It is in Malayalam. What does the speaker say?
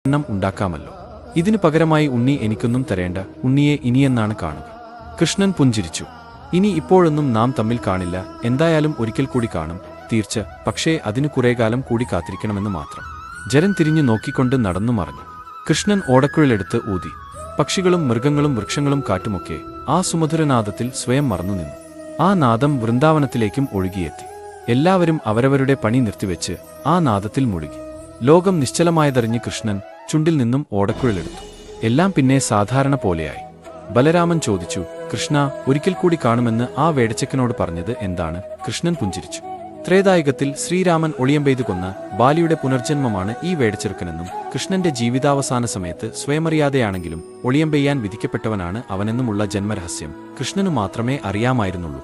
എണ്ണം ഉണ്ടാക്കാമല്ലോ. ഇതിനു പകരമായി ഉണ്ണി എനിക്കൊന്നും തരേണ്ട, ഉണ്ണിയെ ഇനിയെന്നാണ് കാണുക. കൃഷ്ണൻ പുഞ്ചിരിച്ചു. ഇനി ഇപ്പോഴൊന്നും നാം തമ്മിൽ കാണില്ല, എന്തായാലും ഒരിക്കൽ കൂടി കാണും, തീർച്ച. പക്ഷേ അതിനു കുറേകാലം കൂടി കാത്തിരിക്കണമെന്ന് മാത്രം. ജരൻ തിരിഞ്ഞു നോക്കിക്കൊണ്ട് നടന്നു മറഞ്ഞു. കൃഷ്ണൻ ഓടക്കുഴലെടുത്ത് ഊതി. പക്ഷികളും മൃഗങ്ങളും വൃക്ഷങ്ങളും കാറ്റുമൊക്കെ ആ സുമധുരനാദത്തിൽ സ്വയം മറന്നുനിന്നു. ആ നാദം വൃന്ദാവനത്തിലേക്കും ഒഴുകിയെത്തി. എല്ലാവരും അവരവരുടെ പണി നിർത്തിവെച്ച് ആ നാദത്തിൽ മുഴുകി. ലോകം നിശ്ചലമായതറിഞ്ഞ് കൃഷ്ണൻ ചുണ്ടിൽ നിന്നും ഓടക്കുഴലെടുത്തു. എല്ലാം പിന്നെ സാധാരണ പോലെയായി. ബലരാമൻ ചോദിച്ചു, കൃഷ്ണ, ഒരിക്കൽ കൂടി കാണുമെന്ന് ആ വേടച്ചക്കനോട് പറഞ്ഞത് എന്താണ്? കൃഷ്ണൻ പുഞ്ചിരിച്ചു. ത്രേതായുഗത്തിൽ ശ്രീരാമൻ ഒളിയമ്പെയ്തു കൊന്ന ബാലിയുടെ പുനർജന്മമാണ് ഈ വേടച്ചെറുക്കനെന്നും കൃഷ്ണന്റെ ജീവിതാവസാന സമയത്ത് സ്വയമറിയാതെയാണെങ്കിലും ഒളിയമ്പെയ്യാൻ വിധിക്കപ്പെട്ടവനാണ് അവനെന്നുമുള്ള ജന്മരഹസ്യം കൃഷ്ണനു മാത്രമേ അറിയാമായിരുന്നുള്ളൂ.